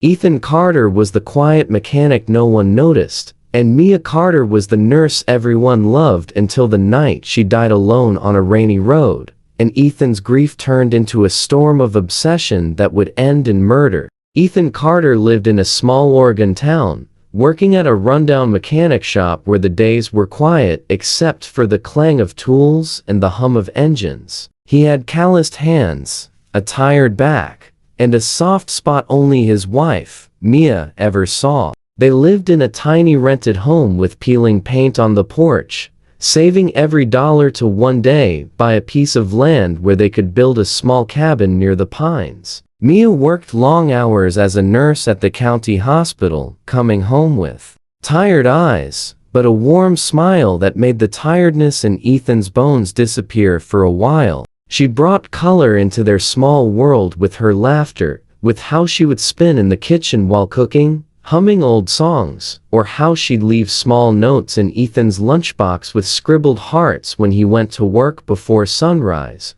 Ethan Carter was the quiet mechanic no one noticed, and Mia Carter was the nurse everyone loved until the night she died alone on a rainy road, and Ethan's grief turned into a storm of obsession that would end in murder. Ethan Carter lived in a small Oregon town, working at a rundown mechanic shop where the days were quiet except for the clang of tools and the hum of engines. He had calloused hands, a tired back, and a soft spot only his wife, Mia, ever saw. They lived in a tiny rented home with peeling paint on the porch, saving every dollar to one day buy a piece of land where they could build a small cabin near the pines. Mia worked long hours as a nurse at the county hospital, coming home with tired eyes, but a warm smile that made the tiredness in Ethan's bones disappear for a while. She brought color into their small world with her laughter, with how she would spin in the kitchen while cooking, humming old songs, or how she'd leave small notes in Ethan's lunchbox with scribbled hearts when he went to work before sunrise.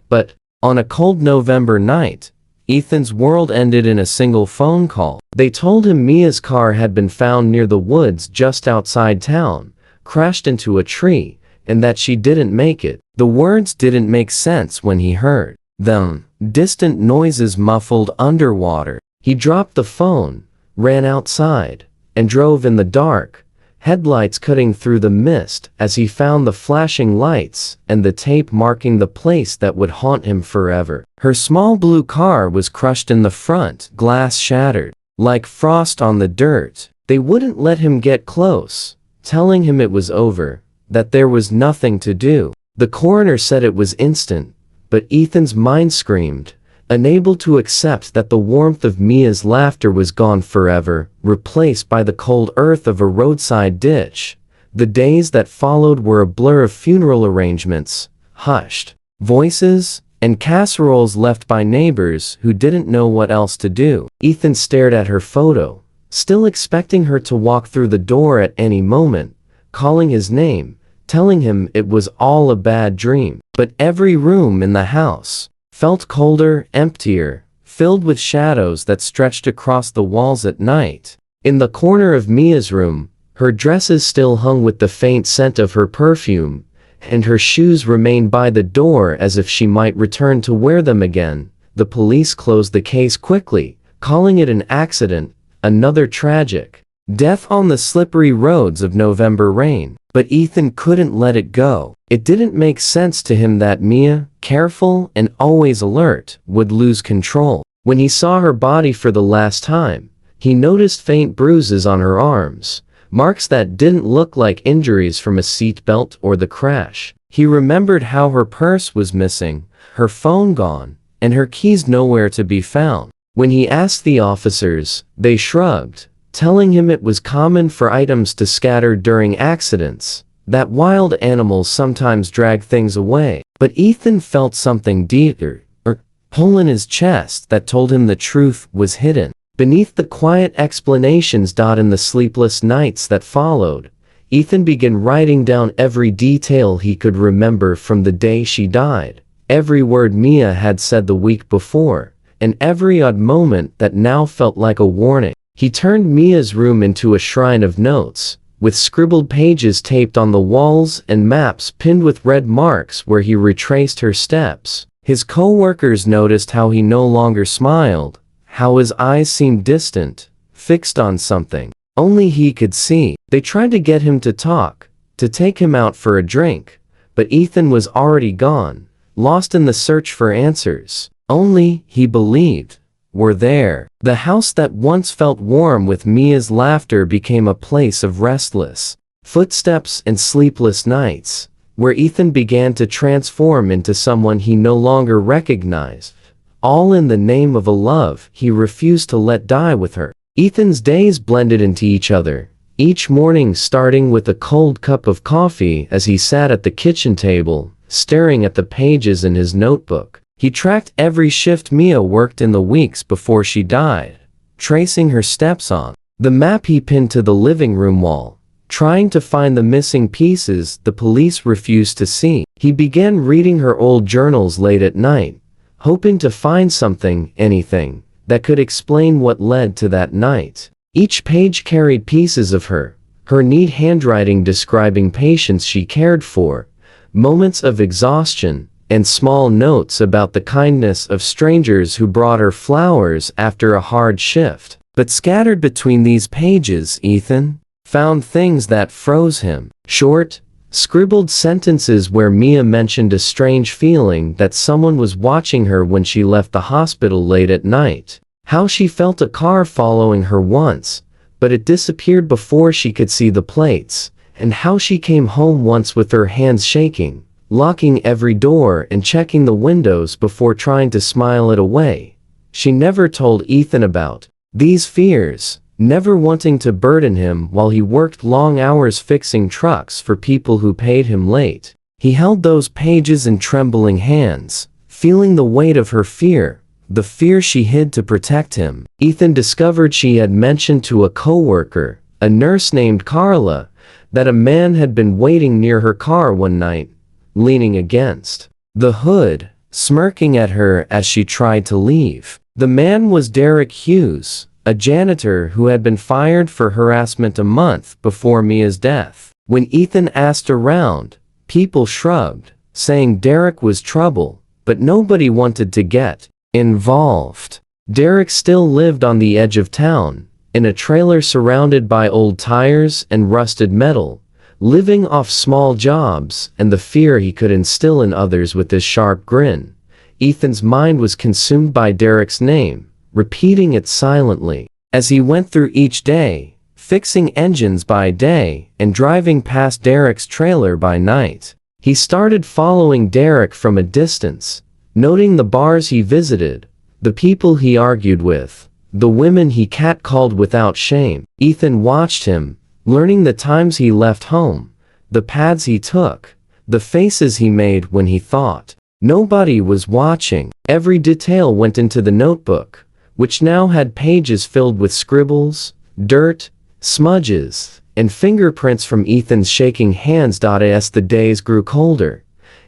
But, on a cold November night, Ethan's world ended in a single phone call. They told him Mia's car had been found near the woods just outside town, crashed into a tree, and that she didn't make it. The words didn't make sense when he heard them. Distant noises muffled underwater. He dropped the phone, ran outside, and drove in the dark, headlights cutting through the mist as he found the flashing lights and the tape marking the place that would haunt him forever. Her small blue car was crushed in the front, glass shattered. Like frost on the dirt, they wouldn't let him get close, telling him it was over, that there was nothing to do. The coroner said it was instant, but Ethan's mind screamed, unable to accept that the warmth of Mia's laughter was gone forever, replaced by the cold earth of a roadside ditch. The days that followed were a blur of funeral arrangements, hushed voices, and casseroles left by neighbors who didn't know what else to do. Ethan stared at her photo, still expecting her to walk through the door at any moment, calling his name, telling him it was all a bad dream. But every room in the house felt colder, emptier, filled with shadows that stretched across the walls at night. In the corner of Mia's room, her dresses still hung with the faint scent of her perfume, and her shoes remained by the door as if she might return to wear them again. The police closed the case quickly, calling it an accident, another tragic death on the slippery roads of November rain. But Ethan couldn't let it go. It didn't make sense to him that Mia, careful and always alert, would lose control. When he saw her body for the last time, he noticed faint bruises on her arms, marks that didn't look like injuries from a seatbelt or the crash. He remembered how her purse was missing, her phone gone, and her keys nowhere to be found. When he asked the officers, they shrugged, telling him it was common for items to scatter during accidents, that wild animals sometimes drag things away. But Ethan felt something deeper, a pull in his chest that told him the truth was hidden. Beneath the quiet explanations in the sleepless nights that followed, Ethan began writing down every detail he could remember from the day she died, every word Mia had said the week before, and every odd moment that now felt like a warning. He turned Mia's room into a shrine of notes, with scribbled pages taped on the walls and maps pinned with red marks where he retraced her steps. His co-workers noticed how he no longer smiled, how his eyes seemed distant, fixed on something only he could see. They tried to get him to talk, to take him out for a drink, but Ethan was already gone, lost in the search for answers. Only, he believed, were there. The house that once felt warm with Mia's laughter became a place of restless footsteps and sleepless nights, where Ethan began to transform into someone he no longer recognized, all in the name of a love he refused to let die with her. Ethan's days blended into each other, each morning starting with a cold cup of coffee as he sat at the kitchen table, staring at the pages in his notebook. He tracked every shift Mia worked in the weeks before she died, tracing her steps on the map he pinned to the living room wall, trying to find the missing pieces the police refused to see. He began reading her old journals late at night, hoping to find something, anything, that could explain what led to that night. Each page carried pieces of her neat handwriting describing patients she cared for, moments of exhaustion, and small notes about the kindness of strangers who brought her flowers after a hard shift. But scattered between these pages, Ethan found things that froze him. Short, scribbled sentences where Mia mentioned a strange feeling that someone was watching her when she left the hospital late at night. How she felt a car following her once, but it disappeared before she could see the plates, and how she came home once with her hands shaking, locking every door and checking the windows before trying to smile it away. She never told Ethan about these fears, never wanting to burden him while he worked long hours fixing trucks for people who paid him late. He held those pages in trembling hands, feeling the weight of her fear, the fear she hid to protect him. Ethan discovered she had mentioned to a coworker, a nurse named Carla, that a man had been waiting near her car one night, leaning against the hood, smirking at her as she tried to leave. The man was Derek Hughes, a janitor who had been fired for harassment a month before Mia's death. When Ethan asked around, people shrugged, saying Derek was trouble, but nobody wanted to get involved. Derek still lived on the edge of town, in a trailer surrounded by old tires and rusted metal, living off small jobs and the fear he could instill in others with his sharp grin. Ethan's mind was consumed by Derek's name, repeating it silently. As he went through each day, fixing engines by day and driving past Derek's trailer by night, he started following Derek from a distance, noting the bars he visited, the people he argued with, the women he catcalled without shame. Ethan watched him, learning the times he left home, the paths he took, the faces he made when he thought nobody was watching. Every detail went into the notebook, which now had pages filled with scribbles, dirt, smudges, and fingerprints from Ethan's shaking hands. As the days grew colder,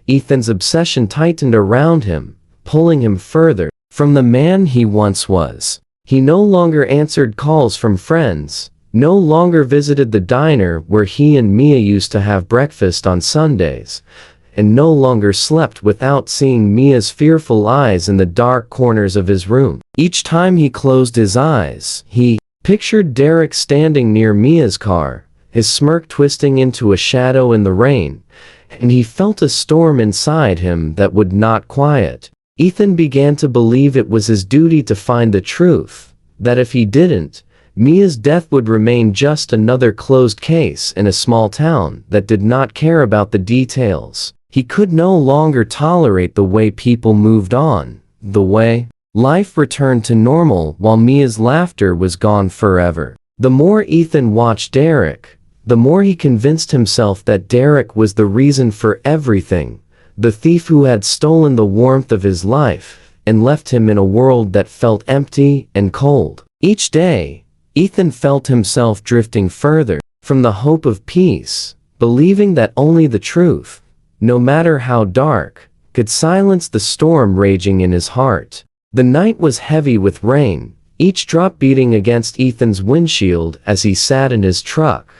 Ethan's obsession tightened around him, pulling him further from the man he once was. He no longer answered calls from friends, no longer visited the diner where he and Mia used to have breakfast on Sundays, and no longer slept without seeing Mia's fearful eyes in the dark corners of his room. Each time he closed his eyes, he pictured Derek standing near Mia's car, his smirk twisting into a shadow in the rain, and he felt a storm inside him that would not quiet. Ethan began to believe it was his duty to find the truth, that if he didn't, Mia's death would remain just another closed case in a small town that did not care about the details. He could no longer tolerate the way people moved on, the way life returned to normal while Mia's laughter was gone forever. The more Ethan watched Derek, the more he convinced himself that Derek was the reason for everything, the thief who had stolen the warmth of his life and left him in a world that felt empty and cold. Each day, Ethan felt himself drifting further from the hope of peace, believing that only the truth, no matter how dark, could silence the storm raging in his heart. The night was heavy with rain, each drop beating against Ethan's windshield as he sat in his truck,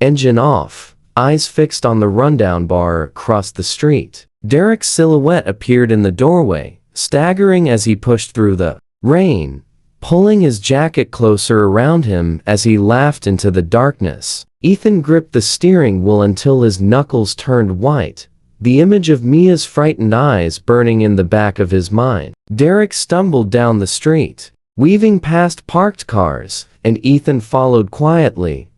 engine off, eyes fixed on the rundown bar across the street. Derek's silhouette appeared in the doorway, staggering as he pushed through the rain, pulling his jacket closer around him as he laughed into the darkness. Ethan gripped the steering wheel until his knuckles turned white, the image of Mia's frightened eyes burning in the back of his mind. Derek stumbled down the street, weaving past parked cars, and Ethan followed quietly,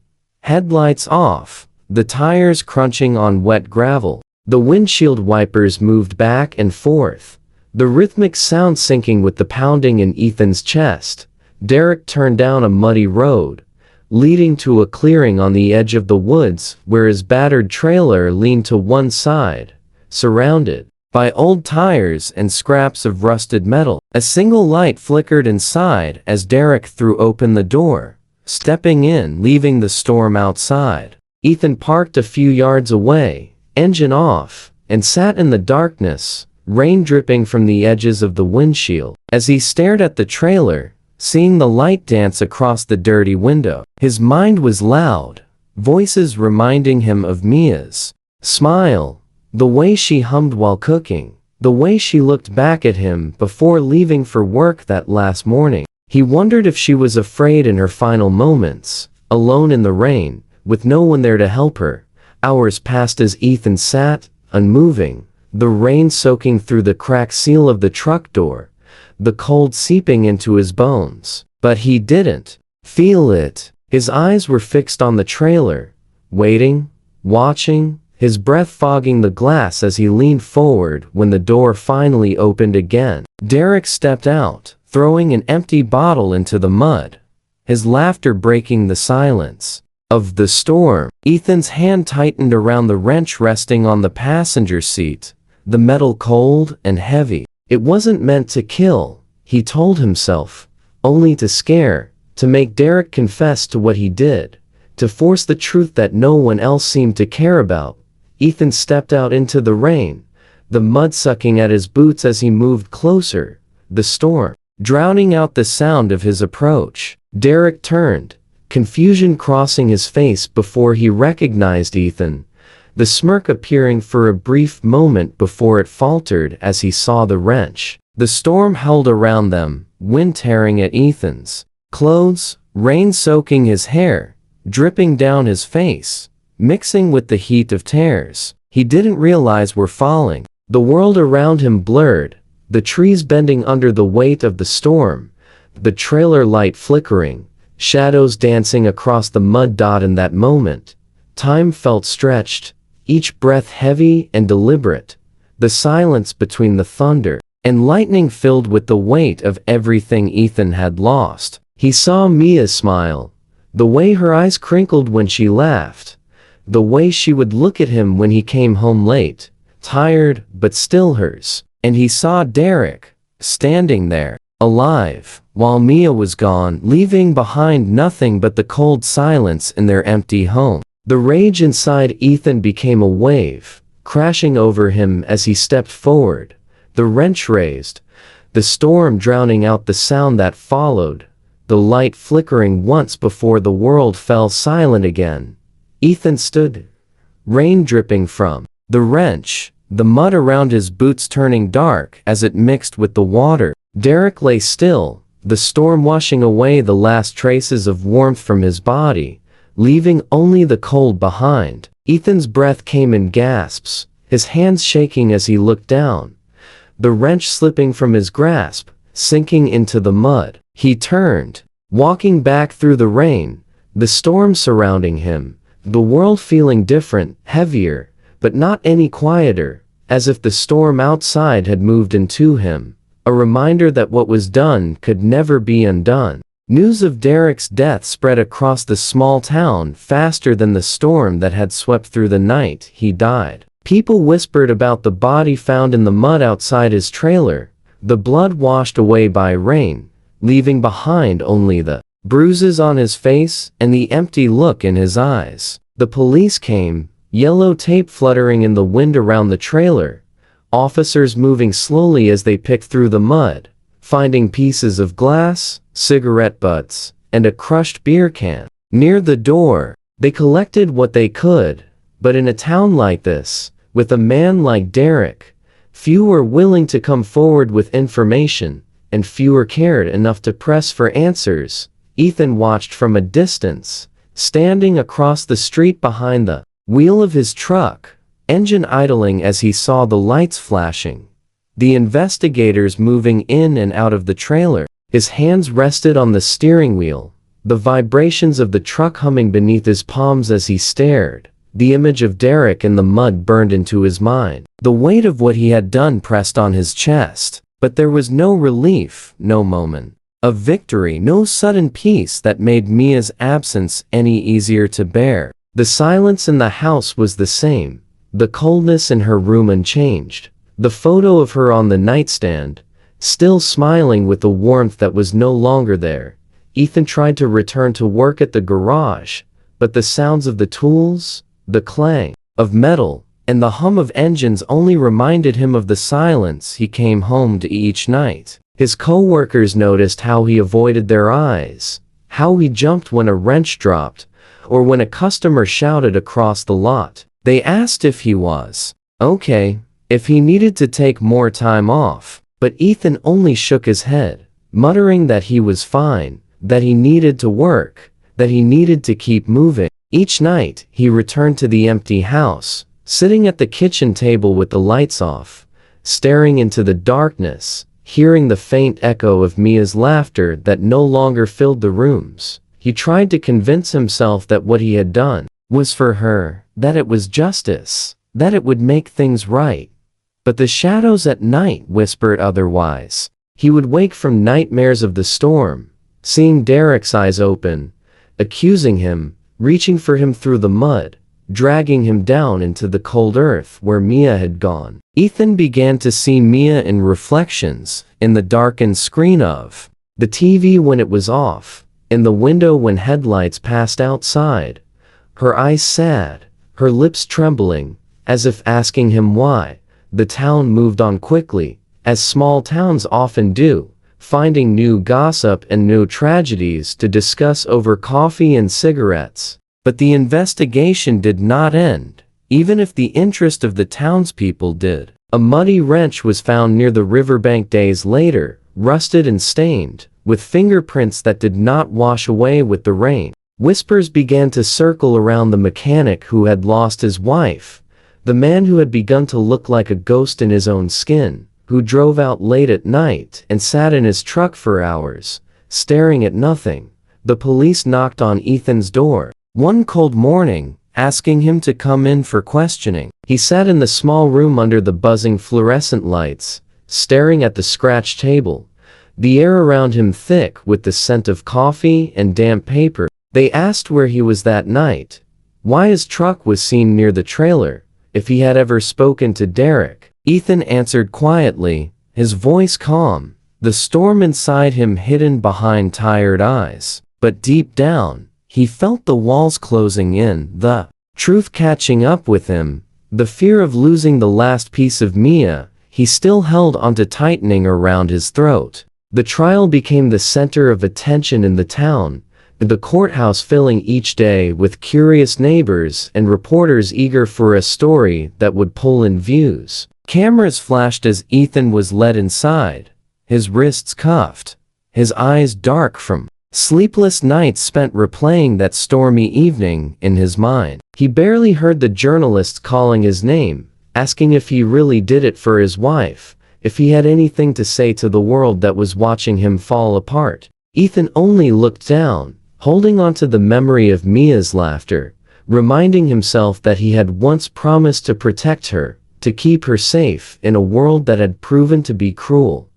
headlights off, the tires crunching on wet gravel. The windshield wipers moved back and forth, the rhythmic sound syncing with the pounding in Ethan's chest. Derek turned down a muddy road, leading to a clearing on the edge of the woods where his battered trailer leaned to one side, surrounded by old tires and scraps of rusted metal. A single light flickered inside as Derek threw open the door, stepping in, leaving the storm outside. Ethan parked a few yards away, engine off, and sat in the darkness, rain dripping from the edges of the windshield. As he stared at the trailer, seeing the light dance across the dirty window. His mind was loud, voices reminding him of Mia's smile, the way she hummed while cooking, the way she looked back at him before leaving for work that last morning. He wondered if she was afraid in her final moments, alone in the rain, with no one there to help her. Hours passed as Ethan sat, unmoving, the rain soaking through the cracked seal of the truck door, the cold seeping into his bones. But he didn't feel it. His eyes were fixed on the trailer, waiting, watching, his breath fogging the glass as he leaned forward when the door finally opened again. Derek stepped out, throwing an empty bottle into the mud, his laughter breaking the silence of the storm. Ethan's hand tightened around the wrench resting on the passenger seat, the metal cold and heavy. It wasn't meant to kill, he told himself, only to scare, to make Derek confess to what he did, to force the truth that no one else seemed to care about. Ethan stepped out into the rain, the mud sucking at his boots as he moved closer, the storm drowning out the sound of his approach. Derek turned, confusion crossing his face before he recognized Ethan, the smirk appearing for a brief moment before it faltered as he saw the wrench. The storm held around them, wind tearing at Ethan's clothes, rain soaking his hair, dripping down his face, mixing with the heat of tears he didn't realize were falling. The world around him blurred, the trees bending under the weight of the storm, the trailer light flickering, shadows dancing across the mud dot. In that moment, time felt stretched, each breath heavy and deliberate, the silence between the thunder and lightning filled with the weight of everything Ethan had lost. He saw Mia smile, the way her eyes crinkled when she laughed, the way she would look at him when he came home late, tired but still hers. And he saw Derek, standing there, alive, while Mia was gone, leaving behind nothing but the cold silence in their empty home. The rage inside Ethan became a wave, crashing over him as he stepped forward, the wrench raised, the storm drowning out the sound that followed, the light flickering once before the world fell silent again. Ethan stood, rain dripping from the wrench, the mud around his boots turning dark as it mixed with the water. Derek lay still, the storm washing away the last traces of warmth from his body, leaving only the cold behind. Ethan's breath came in gasps, his hands shaking as he looked down, the wrench slipping from his grasp, sinking into the mud. He turned, walking back through the rain, the storm surrounding him, the world feeling different, heavier, but not any quieter, as if the storm outside had moved into him, a reminder that what was done could never be undone. News of Derek's death spread across the small town faster than the storm that had swept through the night he died. People whispered about the body found in the mud outside his trailer, the blood washed away by rain, leaving behind only the bruises on his face and the empty look in his eyes. The police came, yellow tape fluttering in the wind around the trailer, officers moving slowly as they picked through the mud, finding pieces of glass, cigarette butts, and a crushed beer can. Near the door, they collected what they could, but in a town like this, with a man like Derek, few were willing to come forward with information, and fewer cared enough to press for answers. Ethan watched from a distance, standing across the street behind the wheel of his truck, engine idling as he saw the lights flashing, the investigators moving in and out of the trailer. His hands rested on the steering wheel, the vibrations of the truck humming beneath his palms as he stared. The image of Derek in the mud burned into his mind. The weight of what he had done pressed on his chest, but there was no relief, no moment of victory, no sudden peace that made Mia's absence any easier to bear. The silence in the house was the same, the coldness in her room unchanged, the photo of her on the nightstand, still smiling with the warmth that was no longer there. Ethan tried to return to work at the garage, but the sounds of the tools, the clang of metal, and the hum of engines only reminded him of the silence he came home to each night. His co-workers noticed how he avoided their eyes, how he jumped when a wrench dropped, or when a customer shouted across the lot. They asked if he was okay, if he needed to take more time off, but Ethan only shook his head, muttering that he was fine, that he needed to work, that he needed to keep moving. Each night, he returned to the empty house, sitting at the kitchen table with the lights off, staring into the darkness, hearing the faint echo of Mia's laughter that no longer filled the rooms. He tried to convince himself that what he had done was for her, that it was justice, that it would make things right. But the shadows at night whispered otherwise. He would wake from nightmares of the storm, seeing Derek's eyes open, accusing him, reaching for him through the mud, dragging him down into the cold earth where Mia had gone. Ethan began to see Mia in reflections, in the darkened screen of the TV when it was off, in the window when headlights passed outside, her eyes sad, her lips trembling, as if asking him why. The town moved on quickly, as small towns often do, finding new gossip and new tragedies to discuss over coffee and cigarettes. But the investigation did not end, even if the interest of the townspeople did. A muddy wrench was found near the riverbank days later, rusted and stained, with fingerprints that did not wash away with the rain. Whispers began to circle around the mechanic who had lost his wife, the man who had begun to look like a ghost in his own skin, who drove out late at night and sat in his truck for hours, staring at nothing. The police knocked on Ethan's door one cold morning, asking him to come in for questioning. He sat in the small room under the buzzing fluorescent lights, staring at the scratched table, the air around him thick with the scent of coffee and damp paper. They asked where he was that night, why his truck was seen near the trailer, if he had ever spoken to Derek. Ethan answered quietly, his voice calm, the storm inside him hidden behind tired eyes. But deep down, he felt the walls closing in, the truth catching up with him, the fear of losing the last piece of Mia he still held onto tightening around his throat. The trial became the center of attention in the town, the courthouse filling each day with curious neighbors and reporters eager for a story that would pull in views. Cameras flashed as Ethan was led inside, his wrists cuffed, his eyes dark from sleepless nights spent replaying that stormy evening in his mind. He barely heard the journalists calling his name, asking if he really did it for his wife, if he had anything to say to the world that was watching him fall apart. Ethan only looked down, holding on to the memory of Mia's laughter, reminding himself that he had once promised to protect her, to keep her safe in a world that had proven to be cruel.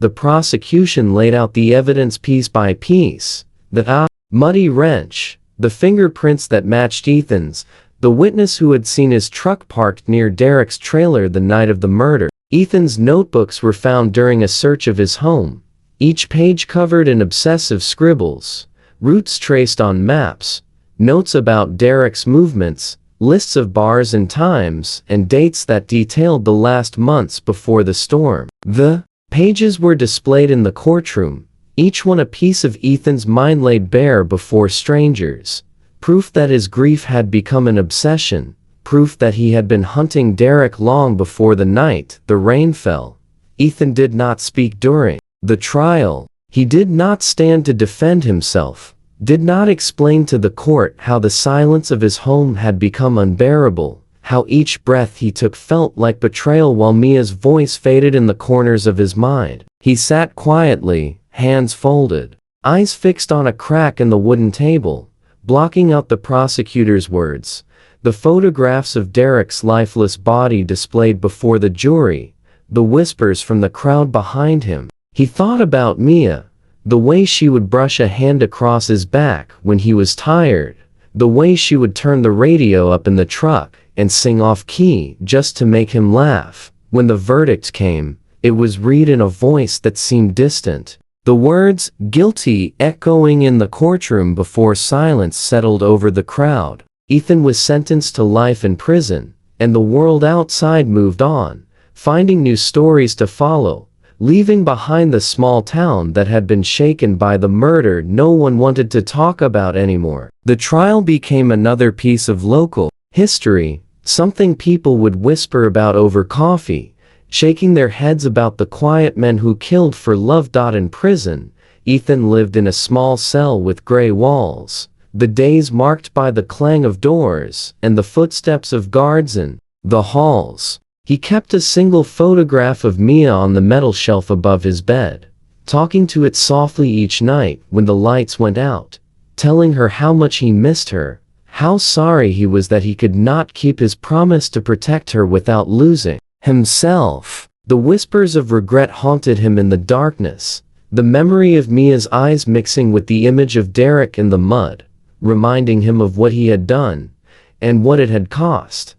The prosecution laid out the evidence piece by piece. The muddy wrench, the fingerprints that matched Ethan's, the witness who had seen his truck parked near Derek's trailer the night of the murder. Ethan's notebooks were found during a search of his home, each page covered in obsessive scribbles, routes traced on maps, notes about Derek's movements, lists of bars and times, and dates that detailed the last months before the storm. The pages were displayed in the courtroom, each one a piece of Ethan's mind laid bare before strangers, proof that his grief had become an obsession, proof that he had been hunting Derek long before the night the rain fell. Ethan did not speak during the trial. He did not stand to defend himself, did not explain to the court how the silence of his home had become unbearable, how each breath he took felt like betrayal while Mia's voice faded in the corners of his mind. He sat quietly, hands folded, eyes fixed on a crack in the wooden table, blocking out the prosecutor's words. The photographs of Derek's lifeless body displayed before the jury, the whispers from the crowd behind him. He thought about Mia, the way she would brush a hand across his back when he was tired, the way she would turn the radio up in the truck and sing off key just to make him laugh. When the verdict came, it was read in a voice that seemed distant, the words "guilty" echoing in the courtroom before silence settled over the crowd. Ethan was sentenced to life in prison, and the world outside moved on, finding new stories to follow, leaving behind the small town that had been shaken by the murder no one wanted to talk about anymore. The trial became another piece of local history, something people would whisper about over coffee, shaking their heads about the quiet men who killed for love. In prison, Ethan lived in a small cell with gray walls, the days marked by the clang of doors and the footsteps of guards in the halls. He kept a single photograph of Mia on the metal shelf above his bed, talking to it softly each night when the lights went out, telling her how much he missed her, how sorry he was that he could not keep his promise to protect her without losing himself. The whispers of regret haunted him in the darkness, the memory of Mia's eyes mixing with the image of Derek in the mud, reminding him of what he had done and what it had cost.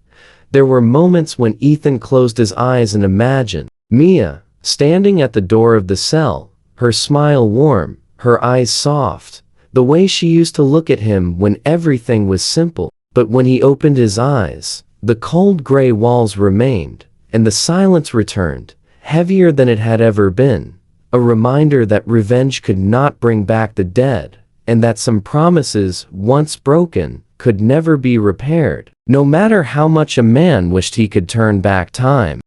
There were moments when Ethan closed his eyes and imagined Mia standing at the door of the cell, her smile warm, her eyes soft, the way she used to look at him when everything was simple. But when he opened his eyes, the cold gray walls remained, and the silence returned, heavier than it had ever been, a reminder that revenge could not bring back the dead, and that some promises, once broken, could never be repaired, no matter how much a man wished he could turn back time.